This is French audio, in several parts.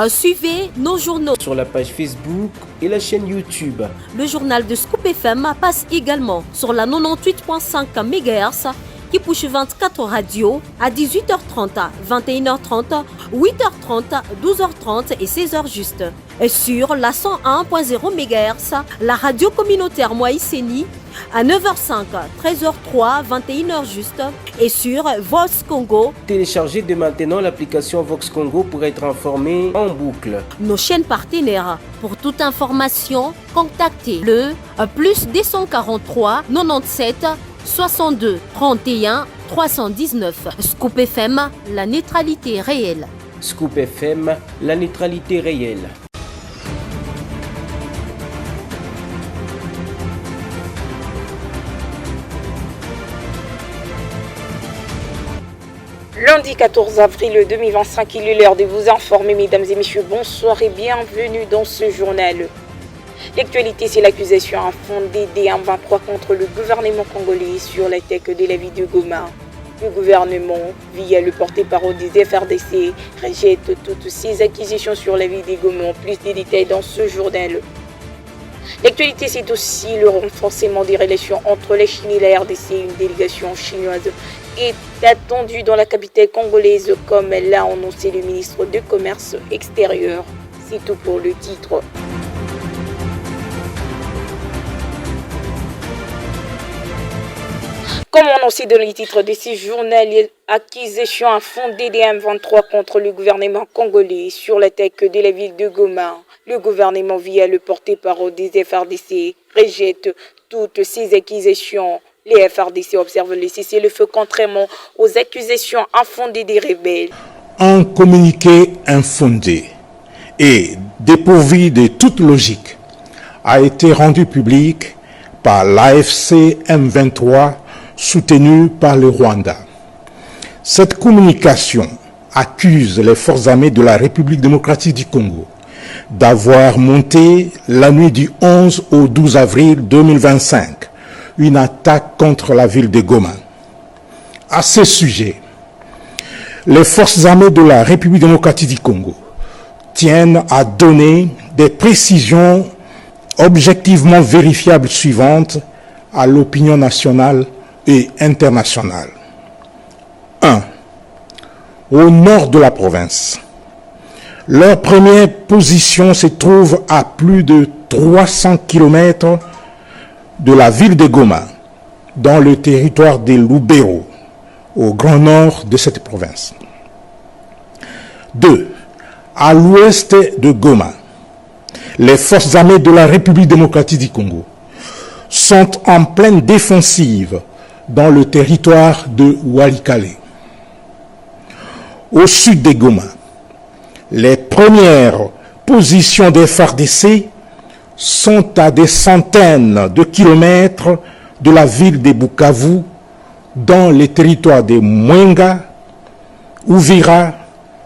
Suivez nos journaux sur la page Facebook et la chaîne YouTube. Le journal de Scoop FM passe également sur la 98.5 MHz qui push 24 radios à 18h30, 21h30, 8h30, 12h30 et 16h juste. Et sur la 101.0 MHz, la radio communautaire Moïseni à 9h05, 13h03, 21h juste et sur Vox Congo. Téléchargez dès maintenant l'application Vox Congo pour être informé en boucle. Nos chaînes partenaires. Pour toute information, contactez le plus 243 97 62 31 319. Scoop FM, la neutralité réelle. Scoop FM, la neutralité réelle. Lundi 14 avril 2025, il est l'heure de vous informer, mesdames et messieurs. Bonsoir et bienvenue dans ce journal. L'actualité, c'est l'accusation infondée des M23 contre le gouvernement congolais sur l'attaque de la ville de Goma. Le gouvernement, via le porte-parole des FRDC, rejette toutes ces accusations sur la ville de Goma. En plus des détails dans ce journal. L'actualité, c'est aussi le renforcement des relations entre la Chine et la RDC. Une délégation chinoise est attendue dans la capitale congolaise, comme l'a annoncé le ministre du Commerce extérieur. C'est tout pour le titre. Comme annoncé dans les titres de ce journal, accusation infondée des M23 contre le gouvernement congolais sur l'attaque de la ville de Goma. Le gouvernement, via le porte-parole des FRDC, rejette toutes ces accusations. Les FRDC observent le cessez-le-feu contrairement aux accusations infondées des rebelles. Un communiqué infondé et dépourvu de toute logique a été rendu public par l'AFC M23 soutenu par le Rwanda. Cette communication accuse les forces armées de la République démocratique du Congo d'avoir monté la nuit du 11 au 12 avril 2025 une attaque contre la ville de Goma. À ce sujet, les forces armées de la République démocratique du Congo tiennent à donner des précisions objectivement vérifiables suivantes à l'opinion nationale et internationale. 1. Au nord de la province, leur première position se trouve à plus de 300 km de la ville de Goma, dans le territoire de Lubero, au grand nord de cette province. 2. À l'ouest de Goma, les forces armées de la République démocratique du Congo sont en pleine défensive dans le territoire de Walikale. Au sud de Goma, les premières positions des FARDC sont à des centaines de kilomètres de la ville de Bukavu, dans les territoires de Mwenga, Uvira,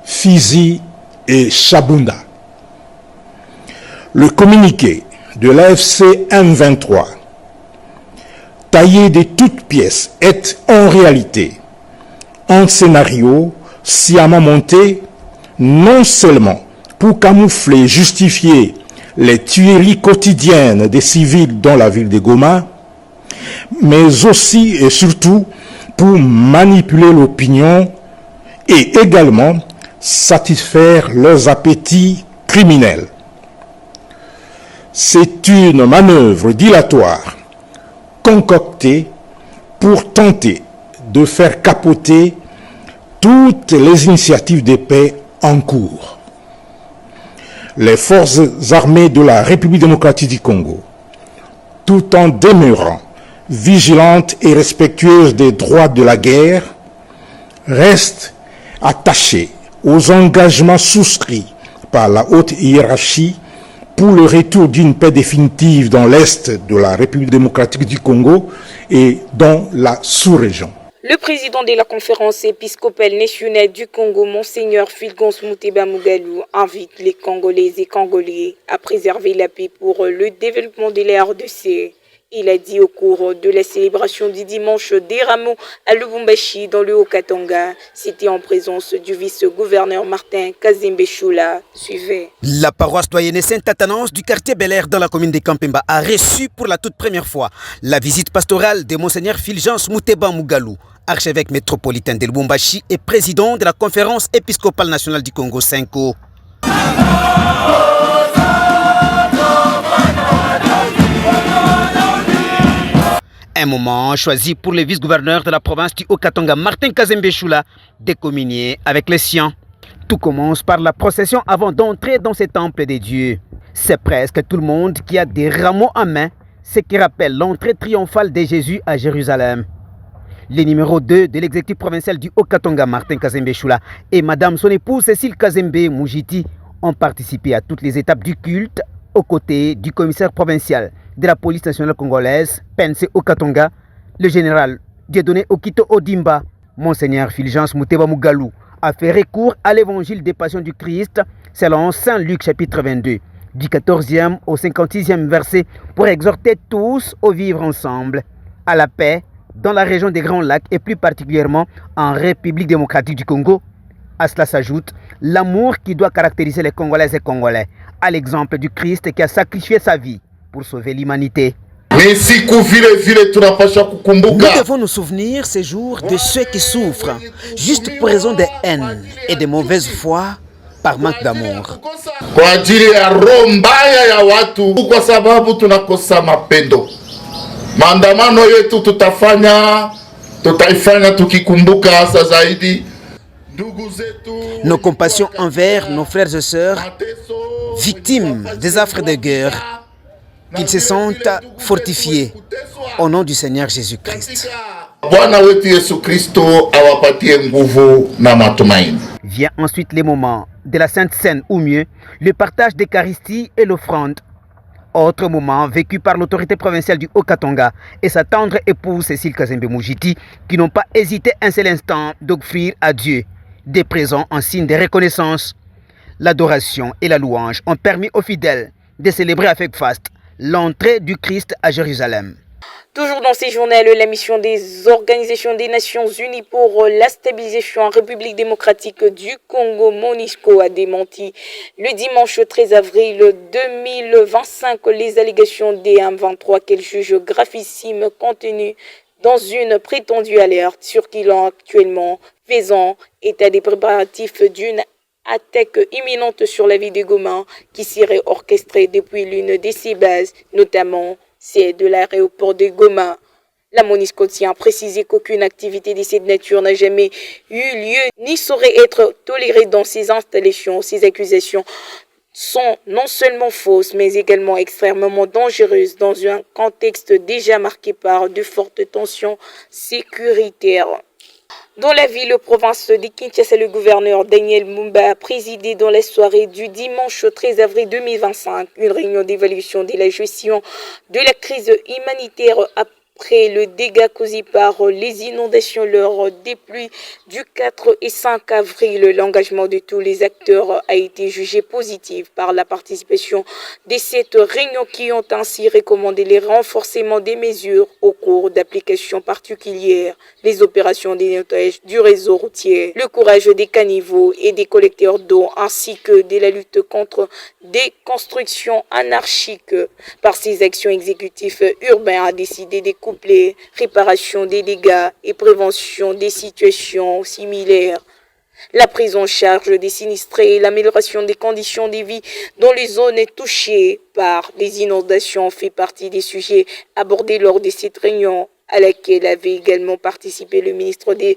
Fizi et Chabunda. Le communiqué de l'AFC M23, taillé de toutes pièces, est en réalité un scénario sciemment monté non seulement pour camoufler et justifier les tueries quotidiennes des civils dans la ville de Goma, mais aussi et surtout pour manipuler l'opinion et également satisfaire leurs appétits criminels. C'est une manœuvre dilatoire concoctée pour tenter de faire capoter toutes les initiatives de paix en cours. Les forces armées de la République démocratique du Congo, tout en demeurant vigilantes et respectueuses des droits de la guerre, restent attachées aux engagements souscrits par la haute hiérarchie pour le retour d'une paix définitive dans l'Est de la République démocratique du Congo et dans la sous-région. Le président de la conférence épiscopale nationale du Congo, Monseigneur Fulgence Muteba Mugalou, invite les Congolaises et Congolais à préserver la paix pour le développement de la RDC. Il a dit au cours de la célébration du dimanche des rameaux à Lubumbashi dans le Haut-Katanga. C'était en présence du vice-gouverneur Martin Kazembe Choula. Suivez. La paroisse doyenne Saint-Athanase du quartier Bel-Air dans la commune de Kampemba a reçu pour la toute première fois la visite pastorale de Monseigneur Fulgence Muteba Mugalou, archevêque métropolitain de Lubumbashi et président de la conférence épiscopale nationale du Congo 5O. Un moment choisi pour le vice-gouverneur de la province du Haut-Katanga, Martin Kazembe Choula, de communier avec les siens. Tout commence par la procession avant d'entrer dans ce temple de Dieu. C'est presque tout le monde qui a des rameaux en main, ce qui rappelle l'entrée triomphale de Jésus à Jérusalem. Le numéro 2 de l'exécutif provincial du Haut-Katanga, Martin Kazembe Choula, et Madame son épouse Cécile Kazembe Moujiti ont participé à toutes les étapes du culte aux côtés du commissaire provincial de la police nationale congolaise, PNC Haut-Katanga, le général Dieudonné Okito Odimba. Monseigneur Fulgence Muteba Mugalou a fait recours à l'évangile des passions du Christ selon Saint Luc chapitre 22, du 14e au 56e verset, pour exhorter tous au vivre ensemble, à la paix dans la région des Grands Lacs et plus particulièrement en République démocratique du Congo. À cela s'ajoute l'amour qui doit caractériser les Congolaises et Congolais, à l'exemple du Christ qui a sacrifié sa vie pour sauver l'humanité. Nous devons nous souvenir ces jours de ceux qui souffrent juste pour raison de haine et de mauvaise foi par manque d'amour. Maandamano yetu tutaifanya tukikumbuka hasa zaidi nos compassions envers nos frères et sœurs victimes des affres de guerre, qu'ils se sentent fortifiés au nom du Seigneur Jésus-Christ. Vient ensuite les moments de la Sainte Seine, ou mieux, le partage d'Eucharistie et l'offrande. Autre moment vécu par l'autorité provinciale du Haut-Katanga et sa tendre épouse Cécile Kazembe Moujiti, qui n'ont pas hésité un seul instant d'offrir à Dieu des présents en signe de reconnaissance. L'adoration et la louange ont permis aux fidèles de célébrer avec faste l'entrée du Christ à Jérusalem. Toujours dans ces journaux, la mission des organisations des Nations Unies pour la stabilisation en République démocratique du Congo, MONUSCO, a démenti le dimanche 13 avril 2025 les allégations des M23 qu'elle juge gravissimes contenues dans une prétendue alerte sur qui l'ont actuellement faisant état des préparatifs d'une attaque imminente sur la ville de Goma qui serait orchestrée depuis l'une de ses bases, notamment c'est de l'aéroport de Goma. La MONUSCO tient à préciser qu'aucune activité de cette nature n'a jamais eu lieu ni saurait être tolérée dans ces installations. Ces accusations sont non seulement fausses, mais également extrêmement dangereuses dans un contexte déjà marqué par de fortes tensions sécuritaires. Dans la ville-province de Kinshasa, le gouverneur Daniel Mumba a présidé dans la soirée du dimanche 13 avril 2025 une réunion d'évaluation de la gestion de la crise humanitaire après le dégât causé par les inondations lors des pluies du 4 et 5 avril. L'engagement de tous les acteurs a été jugé positif par la participation de cette réunion qui ont ainsi recommandé les renforcements des mesures au cours d'applications particulières, les opérations de nettoyage du réseau routier, le courage des caniveaux et des collecteurs d'eau ainsi que de la lutte contre des constructions anarchiques. Par ces actions exécutives, Urbain a décidé de coupler réparation des dégâts et prévention des situations similaires. La prise en charge des sinistrés et l'amélioration des conditions de vie dans les zones touchées par les inondations fait partie des sujets abordés lors de cette réunion, à laquelle avait également participé le ministre des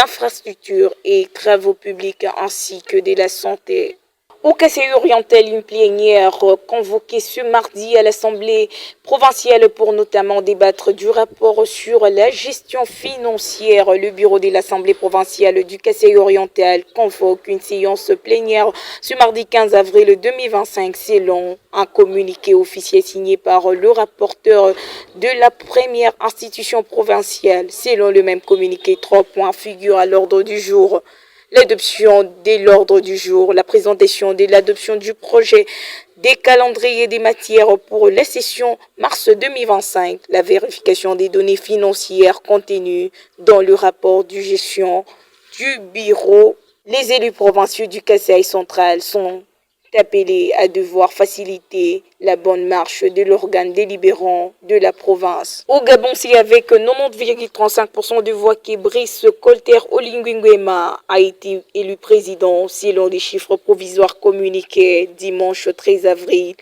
Infrastructures et Travaux publics ainsi que de la Santé. Au Kasaï-Oriental, une plénière convoquée ce mardi à l'Assemblée provinciale pour notamment débattre du rapport sur la gestion financière. Le bureau de l'Assemblée provinciale du Kasaï-Oriental convoque une séance plénière ce mardi 15 avril 2025 selon un communiqué officiel signé par le rapporteur de la première institution provinciale. Selon le même communiqué, 3 points figurent à l'ordre du jour. L'adoption de l'ordre du jour, la présentation de l'adoption du projet des calendriers des matières pour la session mars 2025, la vérification des données financières contenues dans le rapport de gestion du bureau. Les élus provinciaux du Kasaï central sont appelés à devoir faciliter la bonne marche de l'organe délibérant de la province. Au Gabon, c'est avec 90,35% de voix que Brice Colter Olinguinguema a été élu président selon les chiffres provisoires communiqués dimanche 13 avril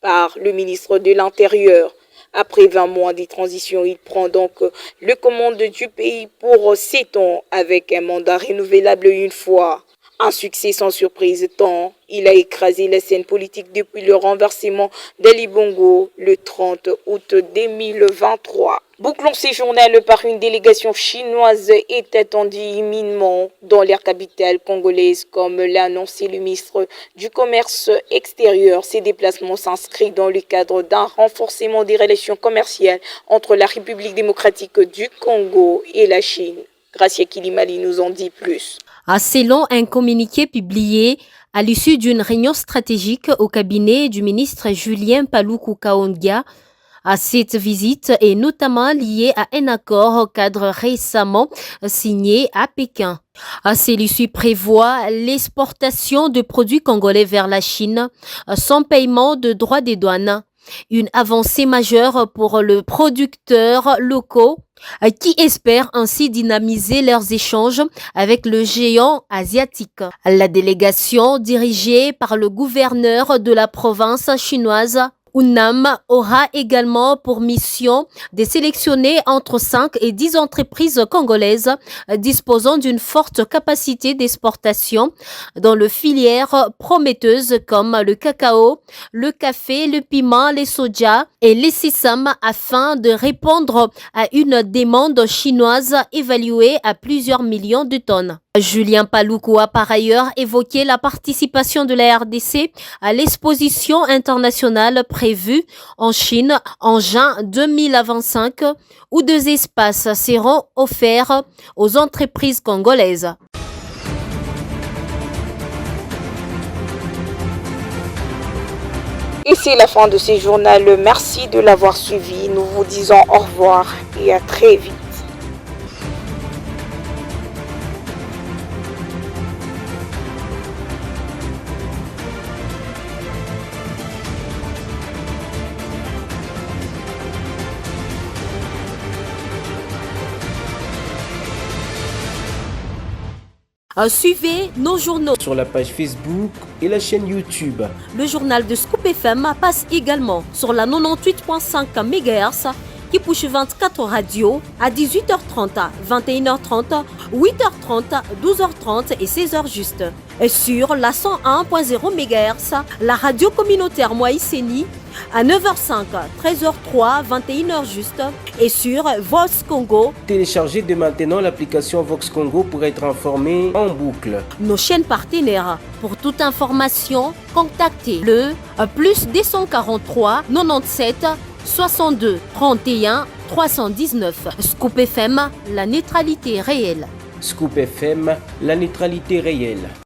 par le ministre de l'Intérieur. Après 20 mois de transition, il prend donc le commande du pays pour 7 ans avec un mandat renouvelable une fois. Un succès sans surprise tant il a écrasé la scène politique depuis le renversement d'Ali Bongo le 30 août 2023. Bouclons ces journaux par une délégation chinoise est attendue imminemment dans l'air capitale congolaise, comme l'a annoncé le ministre du Commerce extérieur. Ces déplacements s'inscrivent dans le cadre d'un renforcement des relations commerciales entre la République démocratique du Congo et la Chine. Gracia Kilimali nous en dit plus. Selon un communiqué publié à l'issue d'une réunion stratégique au cabinet du ministre Julien Paluku Kaongia, cette visite est notamment liée à un accord au cadre récemment signé à Pékin. Celui-ci prévoit l'exportation de produits congolais vers la Chine sans paiement de droits des douanes. Une avancée majeure pour les producteurs locaux qui espèrent ainsi dynamiser leurs échanges avec le géant asiatique. La délégation dirigée par le gouverneur de la province chinoise UNAM aura également pour mission de sélectionner entre 5 et 10 entreprises congolaises disposant d'une forte capacité d'exportation dans les filières prometteuses comme le cacao, le café, le piment, les soja et les sésame afin de répondre à une demande chinoise évaluée à plusieurs millions de tonnes. Julien Paluku a par ailleurs évoqué la participation de la RDC à l'exposition internationale prévue en Chine en juin 2025 où 2 espaces seront offerts aux entreprises congolaises. Et c'est la fin de ce journal. Merci de l'avoir suivi. Nous vous disons au revoir et à très vite. Suivez nos journaux sur la page Facebook et la chaîne YouTube. Le journal de Scoop FM passe également sur la 98.5 MHz qui push 24 radios à 18h30, 21h30, 8h30, 12h30 et 16h juste. Et sur la 101.0 MHz, la radio communautaire Moïseni à 9h05, 13h03, 21h juste et sur Vox Congo. Téléchargez dès maintenant l'application Vox Congo pour être informé en boucle. Nos chaînes partenaires. Pour toute information, contactez le plus 243 97 62 31 319. Scoop FM, la neutralité réelle. Scoop FM, la neutralité réelle.